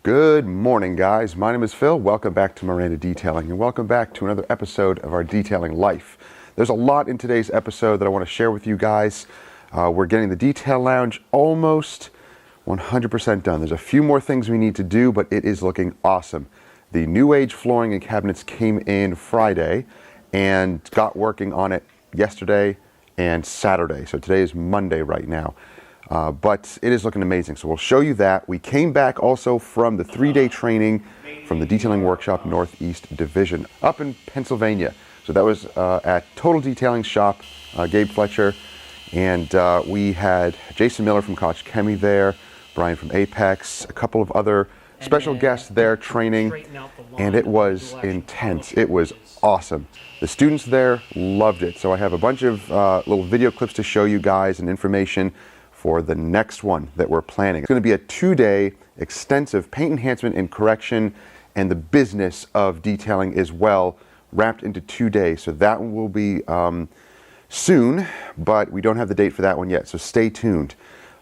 Good morning, guys. My name is Phil. Welcome back to Miranda Detailing, and welcome back to another episode of our detailing life. There's a lot in today's episode that I want to share with you guys. We're getting the detail lounge almost 100% done. There's a few more things we need to do, but it is looking awesome. The NewAge flooring and cabinets came in Friday and got working on it yesterday and Saturday. So today is Monday right now. But it is looking amazing. So we'll show you that. We came back also from the 3-day training from the Detailing Workshop Northeast Division up in Pennsylvania. So that was at Total Detailing Shop, Gabe Fletcher. And we had Jason Miller from Koch Chemie there, Brian from Apex, a couple of other special guests there training. And it was intense. It was awesome. The students there loved it. So I have a bunch of little video clips to show you guys and information for the next one that we're planning. It's going to be a 2-day extensive paint enhancement and correction and the business of detailing as well, wrapped into 2 days. So that one will be soon, but we don't have the date for that one yet, so stay tuned.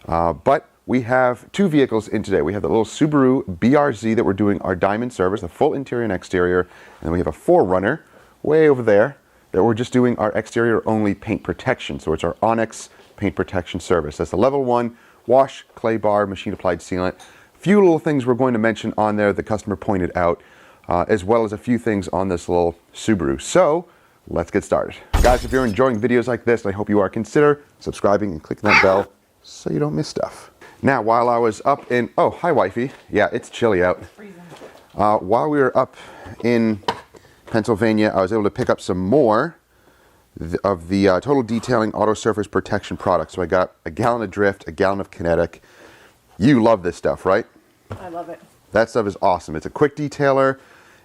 But we have 2 vehicles in today. We have the little Subaru BRZ that we're doing our diamond service, the full interior and exterior, and then we have a 4Runner way over there that we're just doing our exterior only paint protection. So it's our Onyx paint protection service. That's the level 1 wash, clay bar, machine applied sealant. A few little things we're going to mention on there the customer pointed out, as well as a few things on this little Subaru. So let's get started. Guys, if you're enjoying videos like this, I hope you are, consider subscribing and clicking that bell so you don't miss stuff. Now, while I was up in, oh, hi wifey. Yeah, it's chilly out. While we were up in Pennsylvania, I was able to pick up some more of the Total Detailing Auto Surface Protection products. So I got a gallon of Drift, a gallon of Kinetic. You love this stuff, right? I love it. That stuff is awesome. It's a quick detailer.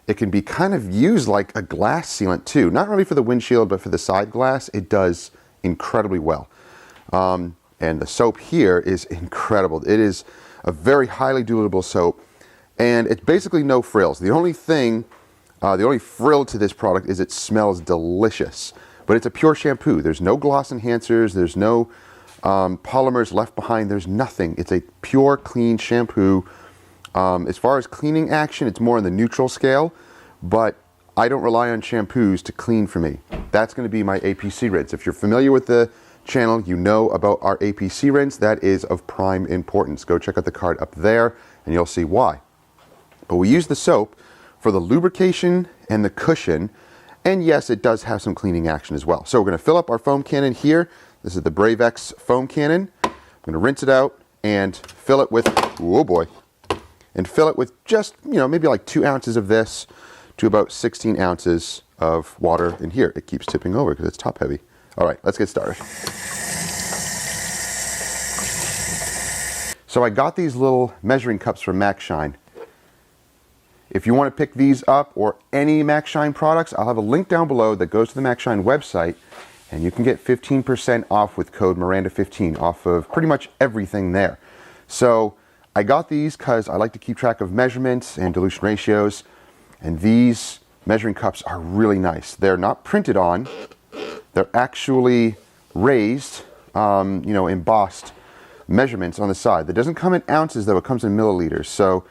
It can be kind of used like a glass sealant too. Not really for the windshield, but for the side glass, it does incredibly well. And the soap here is incredible. It is a very highly dilutable soap, and it's basically no frills. The only thing, the only frill to this product is it smells delicious. But it's a pure shampoo. There's no gloss enhancers. There's no polymers left behind. There's nothing. It's a pure, clean shampoo. As far as cleaning action, it's more on the neutral scale. But I don't rely on shampoos to clean for me. That's going to be my APC rinse. If you're familiar with the channel, you know about our APC rinse. That is of prime importance. Go check out the card up there, and you'll see why. But we use the soap for the lubrication and the cushion. And yes, it does have some cleaning action as well. So we're going to fill up our foam cannon here. This is the Bravex foam cannon. I'm going to rinse it out and fill it with, oh boy, and fill it with just, maybe like 2 ounces of this to about 16 ounces of water in here. It keeps tipping over because it's top heavy. All right, let's get started. So I got these little measuring cups from MaxShine. If you want to pick these up or any MaxShine products, I'll have a link down below that goes to the MaxShine website, and you can get 15% off with code Miranda15 off of pretty much everything there. So I got these because I like to keep track of measurements and dilution ratios, and these measuring cups are really nice. They're not printed on, they're actually raised, embossed measurements on the side. That doesn't come in ounces though, it comes in milliliters. So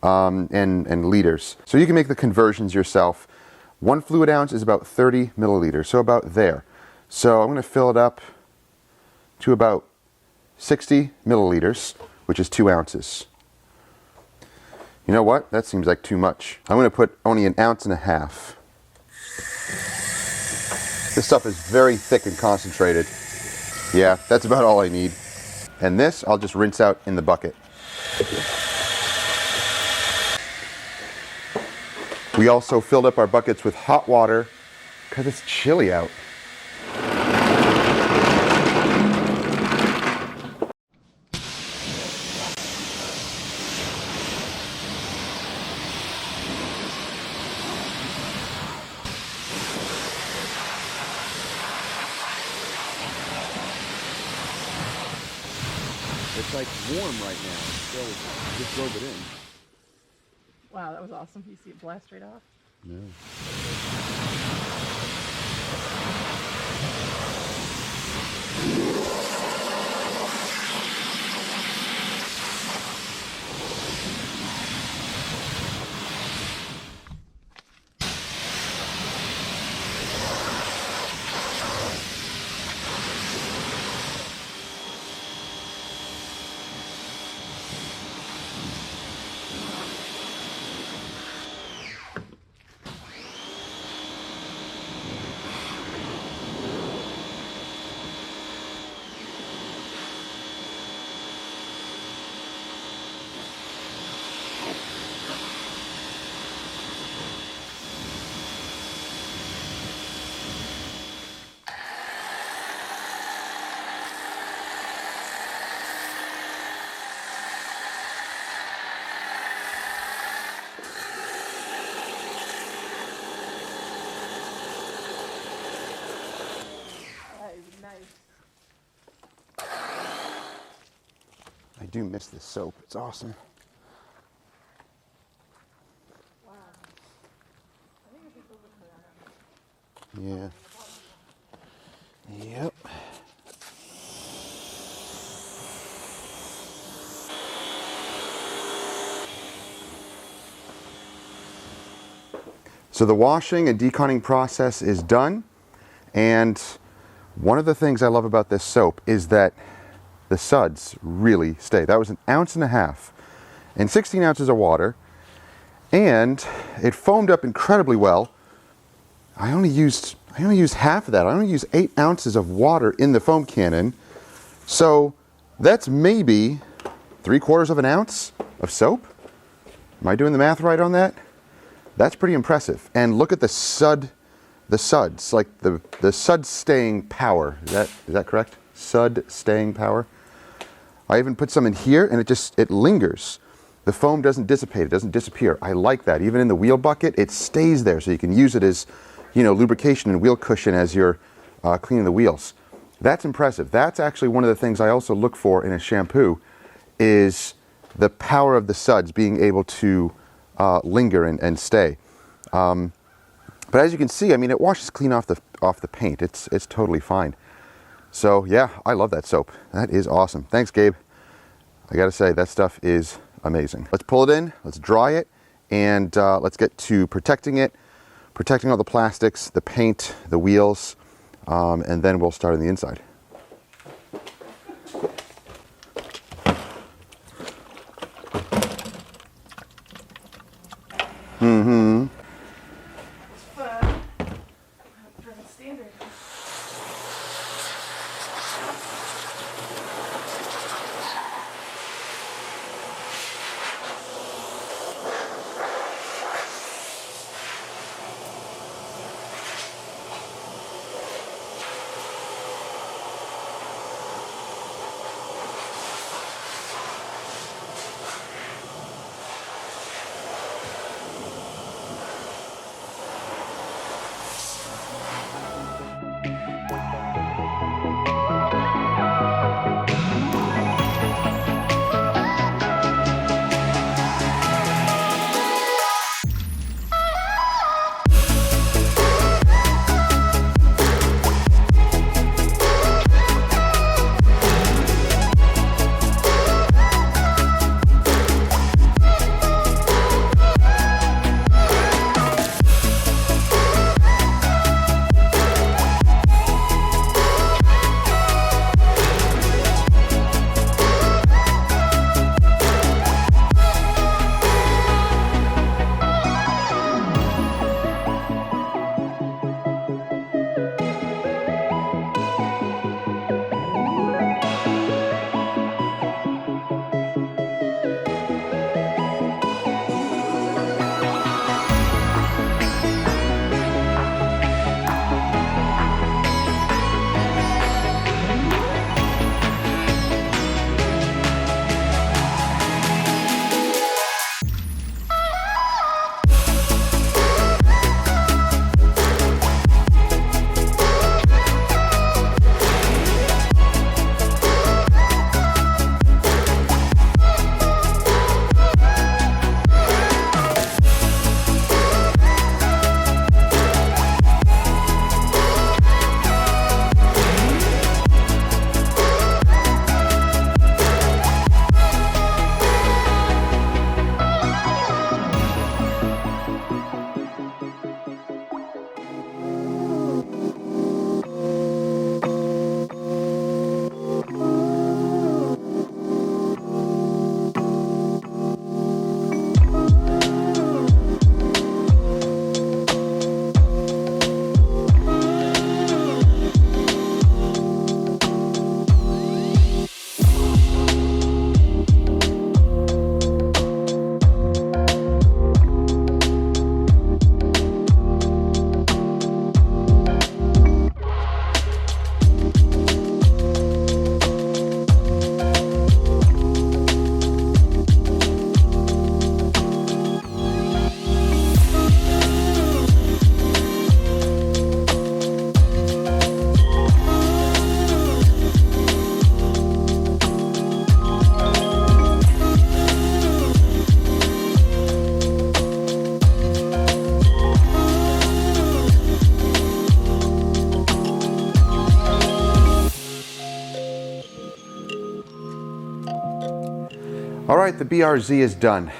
and liters. So you can make the conversions yourself. 1 fluid ounce is about 30 milliliters, so about there. So I'm going to fill it up to about 60 milliliters, which is 2 ounces. You know what? That seems like too much. I'm going to put only 1.5 ounces. This stuff is very thick and concentrated. Yeah, that's about all I need. And this I'll just rinse out in the bucket. We also filled up our buckets with hot water because it's chilly out. It's like warm right now, so just drove it in. Wow, that was awesome. You see it blast straight off? No. do miss this soap. It's awesome. Wow. I think it's a little bit Yeah. Yep. So the washing and deconning process is done, and one of the things I love about this soap is that the suds really stay. That was 1.5 ounces and 16 ounces of water, and it foamed up incredibly well. I only used half of that. I only used 8 ounces of water in the foam cannon, so that's maybe 3/4 of an ounce of soap. Am I doing the math right on that? That's pretty impressive. And look at the suds, like the sud staying power. Is that correct? Sud staying power. I even put some in here, and it lingers. The foam doesn't dissipate, it doesn't disappear. I like that. Even in the wheel bucket, it stays there, so you can use it as, lubrication and wheel cushion as you're cleaning the wheels. That's impressive. That's actually one of the things I also look for in a shampoo, is the power of the suds being able to linger and stay. But as you can see, it washes clean off the paint. It's totally fine. So yeah, I love that soap. That is awesome. Thanks, Gabe. I gotta say, that stuff is amazing. Let's pull it in, let's dry it, and let's get to protecting it, protecting all the plastics, the paint, the wheels, and then we'll start on the inside. Mm-hmm. It's fun. Perfect standard. right, the BRZ is done.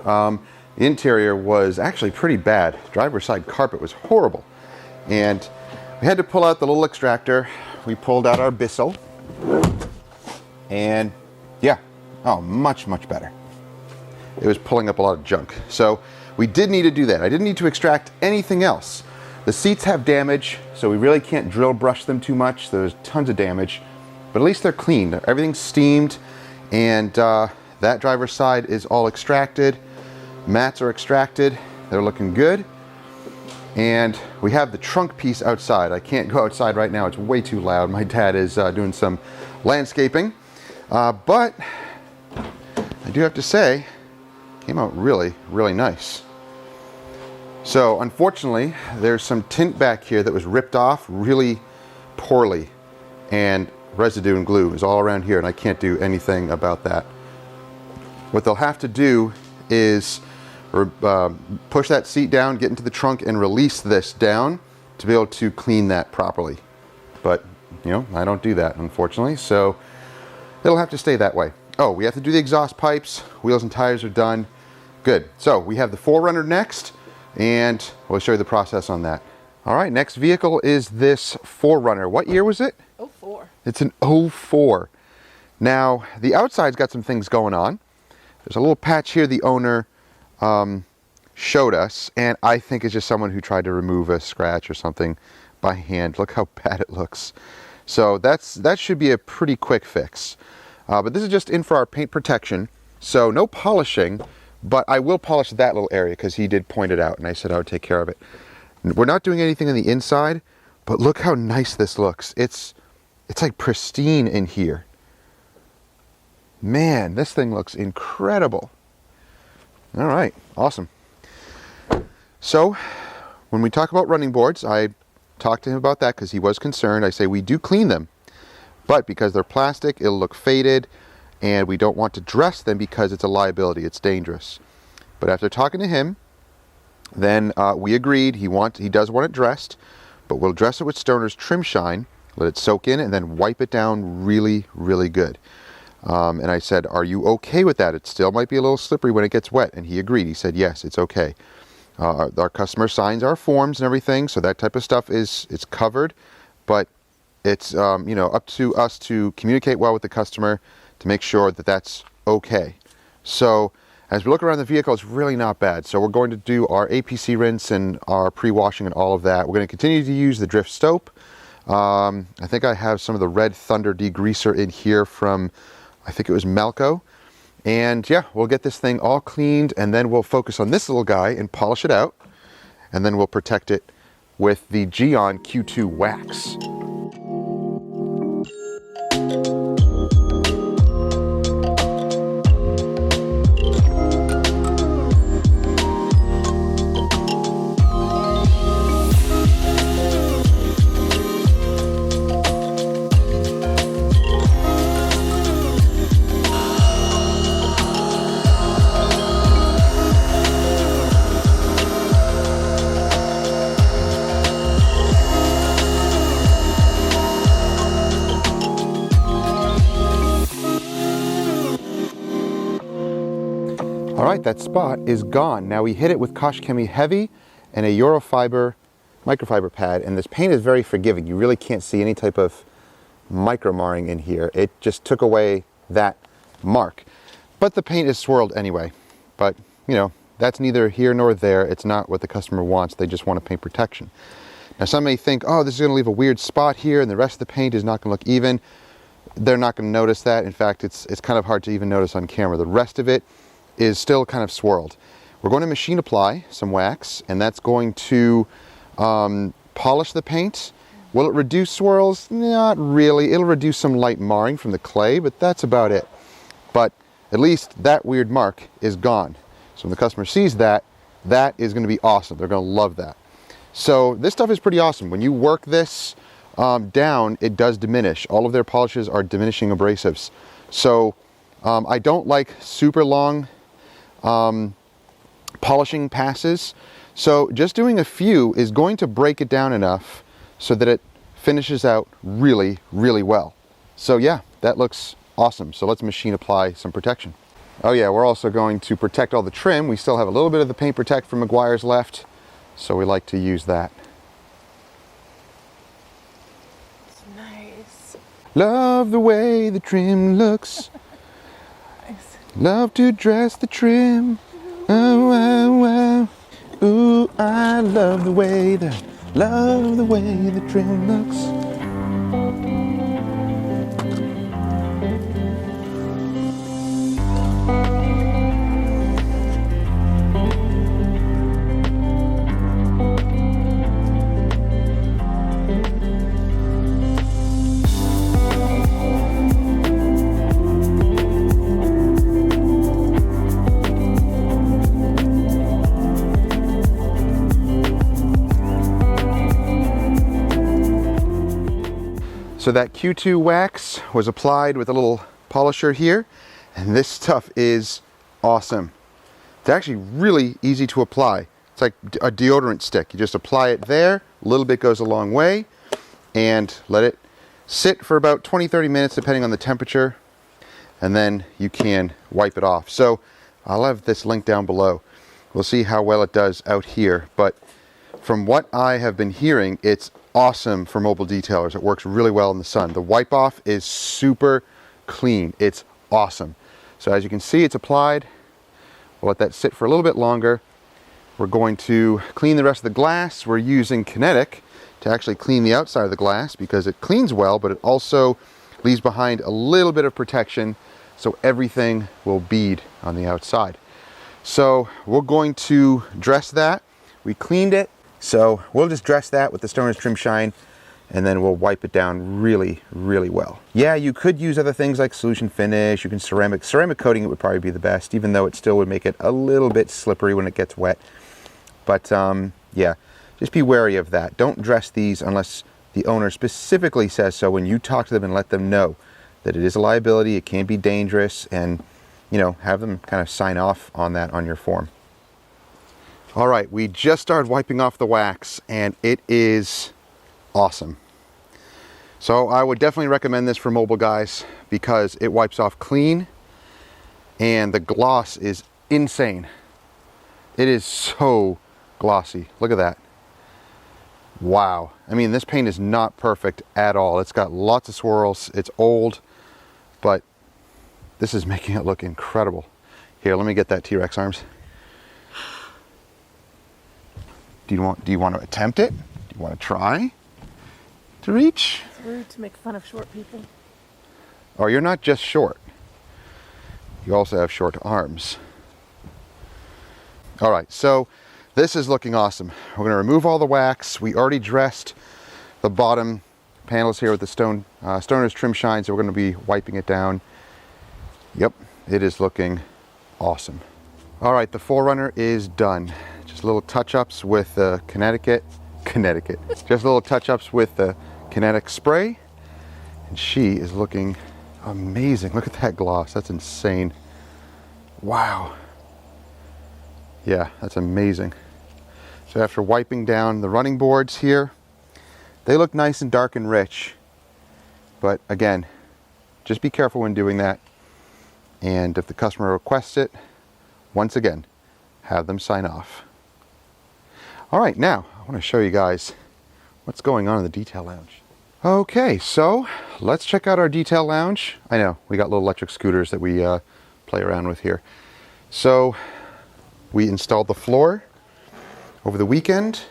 The interior was actually pretty bad. Driver's side carpet was horrible. And we had to pull out the little extractor. We pulled out our Bissell. And yeah, oh, much, much better. It was pulling up a lot of junk. So we did need to do that. I didn't need to extract anything else. The seats have damage, so we really can't drill brush them too much. There's tons of damage, but at least they're clean. Everything's steamed, and that driver's side is all extracted. Mats are extracted. They're looking good. And we have the trunk piece outside. I can't go outside right now. It's way too loud. My dad is doing some landscaping. But I do have to say, it came out really, really nice. So unfortunately, there's some tint back here that was ripped off really poorly, and residue and glue is all around here, and I can't do anything about that. What they'll have to do is push that seat down, get into the trunk, and release this down to be able to clean that properly. But, you know, I don't do that, unfortunately, so it'll have to stay that way. Oh, we have to do the exhaust pipes. Wheels and tires are done. Good. So we have the 4Runner next, and we'll show you the process on that. All right, next vehicle is this 4Runner. What year was it? 04. It's an 04. Now, the outside's got some things going on. There's a little patch here the owner showed us, and I think it's just someone who tried to remove a scratch or something by hand. Look how bad it looks. So that should be a pretty quick fix. But this is just in for our paint protection. So no polishing, but I will polish that little area because he did point it out, and I said I would take care of it. We're not doing anything on the inside, but look how nice this looks. It's like pristine in here. Man, this thing looks incredible. All right, awesome. So when we talk about running boards, I talked to him about that because he was concerned. I say we do clean them, but because they're plastic, it'll look faded, and we don't want to dress them because it's a liability. It's dangerous. But after talking to him, then we agreed he does want it dressed, but we'll dress it with Stoner's Trim Shine, let it soak in, and then wipe it down really, really good. And I said, are you okay with that? It still might be a little slippery when it gets wet. And he agreed. He said, yes, it's okay. Our customer signs our forms and everything, so that type of stuff it's covered, but it's you know, up to us to communicate well with the customer to make sure that that's okay. So as we look around the vehicle, it's really not bad. So we're going to do our APC rinse and our pre-washing and all of that. We're going to continue to use the Drift Soap. I think I have some of the Red Thunder degreaser in here from, I think it was Malco. And yeah, we'll get this thing all cleaned, and then we'll focus on this little guy and polish it out. And then we'll protect it with the Geon Q2 wax. All right, that spot is gone. Now we hit it with Kosh Chemie Heavy and a Eurofiber microfiber pad, and this paint is very forgiving. You really can't see any type of micro marring in here. It just took away that mark. But the paint is swirled anyway. But, you know, that's neither here nor there. It's not what the customer wants. They just want a paint protection. Now some may think, oh, this is gonna leave a weird spot here and the rest of the paint is not gonna look even. They're not gonna notice that. In fact, it's kind of hard to even notice on camera. The rest of it is still kind of swirled. We're going to machine apply some wax, and that's going to polish the paint. Will it reduce swirls? Not really. It'll reduce some light marring from the clay, but that's about it. But at least that weird mark is gone. So when the customer sees that, that is going to be awesome. They're going to love that. So this stuff is pretty awesome. When you work this down, it does diminish. All of their polishes are diminishing abrasives. So I don't like super long polishing passes. So just doing a few is going to break it down enough so that it finishes out really, really well. So yeah, that looks awesome. So let's machine apply some protection. Oh yeah, we're also going to protect all the trim. We still have a little bit of the paint protect from Meguiar's left, so we like to use that. It's nice. Love the way the trim looks. Nice. Love to dress the trim. Oh, wow, wow. Ooh, I love the way the trim looks. So that Q2 wax was applied with a little polisher here, and this stuff is awesome. It's actually really easy to apply. It's like a deodorant stick. You just apply it there, a little bit goes a long way, and let it sit for about 20-30 minutes depending on the temperature, and then you can wipe it off. So I'll have this link down below. We'll see how well it does out here, but from what I have been hearing, it's awesome for mobile detailers. It works really well in the sun. The wipe off is super clean. It's awesome. So as you can see, it's applied. We'll let that sit for a little bit longer. We're going to clean the rest of the glass. We're using Kinetic to actually clean the outside of the glass because it cleans well, but it also leaves behind a little bit of protection so everything will bead on the outside. So we're going to dress that. We cleaned it. So we'll just dress that with the Stoner's Trim Shine, and then we'll wipe it down really, really well. Yeah, you could use other things like solution finish. You can ceramic coating it would probably be the best, even though it still would make it a little bit slippery when it gets wet. But yeah, just be wary of that. Don't dress these unless the owner specifically says so when you talk to them and let them know that it is a liability, it can be dangerous, and you know, have them kind of sign off on that on your form. All right, we just started wiping off the wax and it is awesome. So I would definitely recommend this for mobile guys because it wipes off clean and the gloss is insane. It is so glossy. Look at that. Wow. I mean, this paint is not perfect at all. It's got lots of swirls. It's old, but this is making it look incredible. Here, let me get that T-Rex arms. Do you want to attempt it? Do you want to try to reach? It's rude to make fun of short people. Oh, you're not just short. You also have short arms. All right, so this is looking awesome. We're going to remove all the wax. We already dressed the bottom panels here with the Stoner's Trim Shine, so we're going to be wiping it down. Yep, it is looking awesome. All right, the Forerunner is done. Just little touch-ups with the Connecticut. Just little touch-ups with the Kinetic spray. And she is looking amazing. Look at that gloss, that's insane. Wow. Yeah, that's amazing. So after wiping down the running boards here, they look nice and dark and rich. But again, just be careful when doing that. And if the customer requests it, once again, have them sign off. All right, now I want to show you guys what's going on in the detail lounge. Okay, so let's check out our detail lounge. I know, we got little electric scooters that we play around with here. So we installed the floor over the weekend,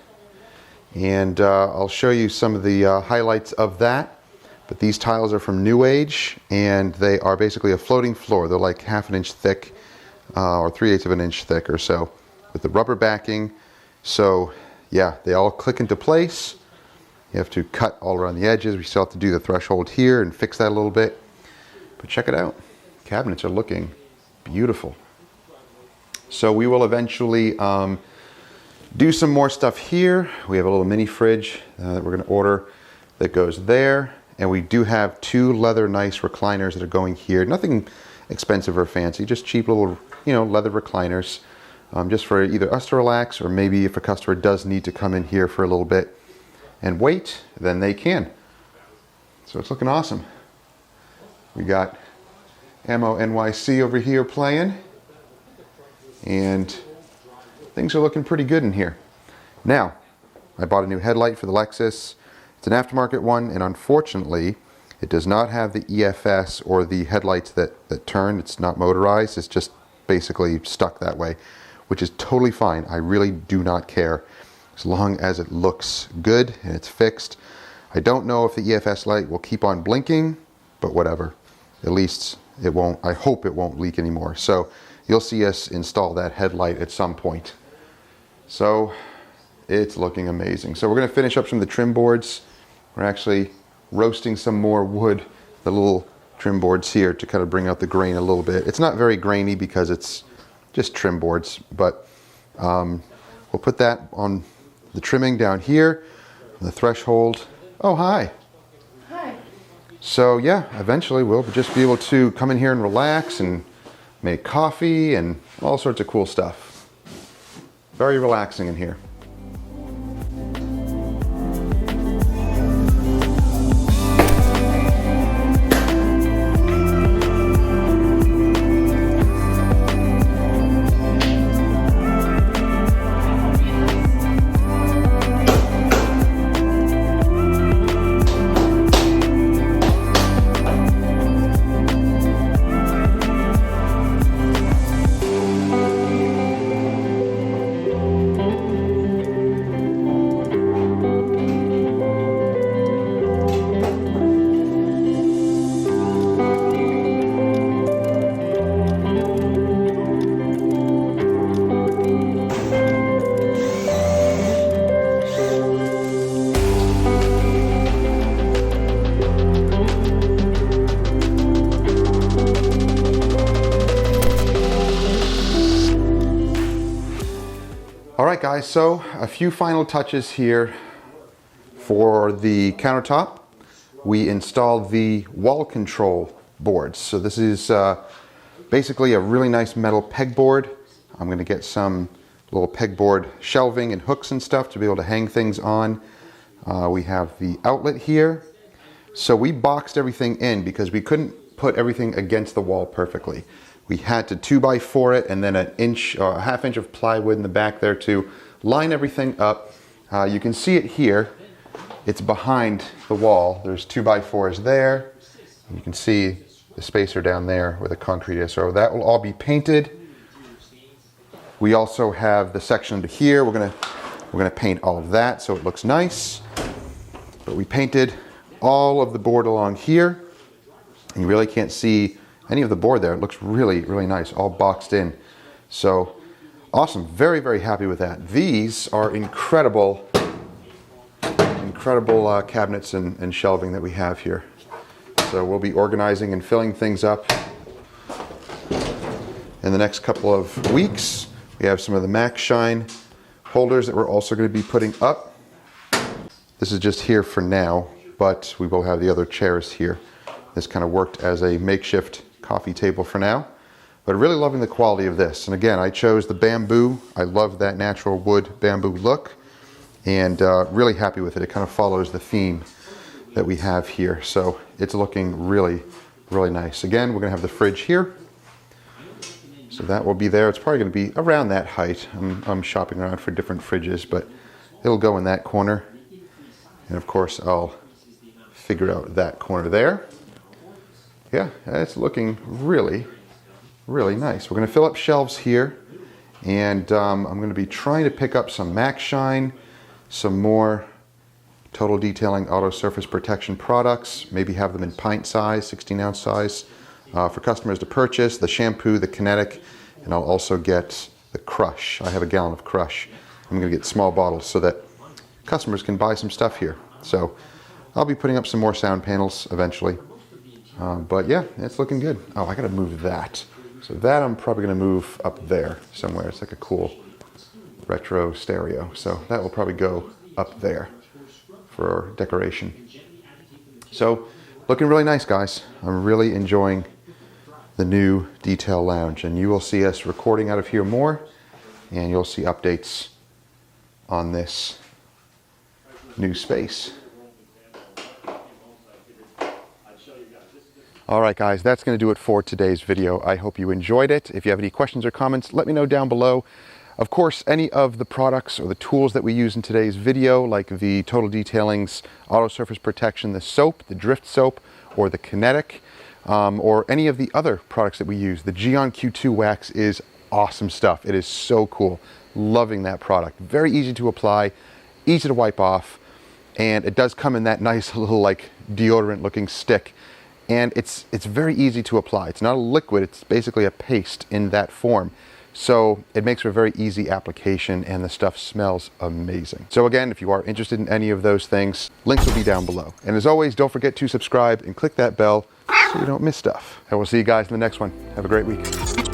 and I'll show you some of the highlights of that. But these tiles are from NewAge, and they are basically a floating floor. They're like 1/2 inch thick, or 3/8 of an inch thick or so, with the rubber backing. So yeah, they all click into place. You have to cut all around the edges. We still have to do the threshold here and fix that a little bit. But check it out. Cabinets are looking beautiful. So we will eventually do some more stuff here. We have a little mini fridge that we're going to order that goes there. And we do have 2 leather nice recliners that are going here. Nothing expensive or fancy, just cheap little, leather recliners. Just for either us to relax, or maybe if a customer does need to come in here for a little bit and wait, then they can. So it's looking awesome. We got Ammo NYC over here playing. And things are looking pretty good in here. Now, I bought a new headlight for the Lexus. It's an aftermarket one, and unfortunately, it does not have the EFS or the headlights that turn. It's not motorized. It's just basically stuck that way, which is totally fine. I really do not care as long as it looks good and it's fixed. I don't know if the EFS light will keep on blinking, but whatever. At least it won't. I hope it won't leak anymore. So you'll see us install that headlight at some point. So it's looking amazing. So we're going to finish up some of the trim boards. We're actually roasting some more wood, the little trim boards here, to kind of bring out the grain a little bit. It's not very grainy because it's just trim boards, but we'll put that on the trimming down here, the threshold. Oh, hi. Hi. So yeah, eventually we'll just be able to come in here and relax and make coffee and all sorts of cool stuff. Very relaxing in here. Alright guys, so a few final touches here for the countertop. We installed the wall control boards. So this is basically a really nice metal pegboard. I'm going to get some little pegboard shelving and hooks and stuff to be able to hang things on. We have the outlet here. So we boxed everything in because we couldn't put everything against the wall perfectly. We had to 2x4 it and then an inch or a half inch of plywood in the back there to line everything up. You can see it here. It's behind the wall. There's 2x4s there. You can see the spacer down there where the concrete is. So that will all be painted. We also have the section under here. We're gonna paint all of that so it looks nice. But we painted all of the board along here. And you really can't see any of the board there. It looks really, really nice, all boxed in. So awesome, very, very happy with that. These are incredible cabinets and shelving that we have here. So we'll be organizing and filling things up in the next couple of weeks. We have some of the Max Shine holders that we're also going to be putting up. This is just here for now, but we will have the other chairs here. This kind of worked as a makeshift coffee table for now, but really loving the quality of this. And again, I chose the bamboo. I love that natural wood bamboo look, and really happy with it. It kind of follows the theme that we have here. So it's looking really, really nice. Again, we're gonna have the fridge here. So that will be there. It's probably gonna be around that height. I'm shopping around for different fridges, but it'll go in that corner. And of course, I'll figure out that corner there. Yeah, it's looking really, really nice. We're going to fill up shelves here, and I'm going to be trying to pick up some Max Shine, some more Total Detailing Auto Surface Protection products, maybe have them in pint size, 16-ounce size, for customers to purchase, the shampoo, the Kinetic, and I'll also get the Crush. I have a gallon of Crush. I'm going to get small bottles so that customers can buy some stuff here. So I'll be putting up some more sound panels eventually. But yeah, it's looking good. Oh, I gotta move that. So that I'm probably gonna move up there somewhere. It's like a cool retro stereo. So that will probably go up there for decoration. So looking really nice, guys. I'm really enjoying the new Detail Lounge, and you will see us recording out of here more, and you'll see updates on this new space. All right, guys, that's going to do it for today's video. I hope you enjoyed it. If you have any questions or comments, let me know down below. Of course, any of the products or the tools that we use in today's video, like the Total Detailing's Auto Surface Protection, the soap, the Drift soap, or the Kinetic, or any of the other products that we use, the Geon Q2 wax is awesome stuff. It is so cool. Loving that product. Very easy to apply, easy to wipe off, and it does come in that nice little like deodorant looking stick. And it's very easy to apply. It's not a liquid, it's basically a paste in that form. So it makes for a very easy application, and the stuff smells amazing. So again, if you are interested in any of those things, links will be down below. And as always, don't forget to subscribe and click that bell so you don't miss stuff. And we'll see you guys in the next one. Have a great week.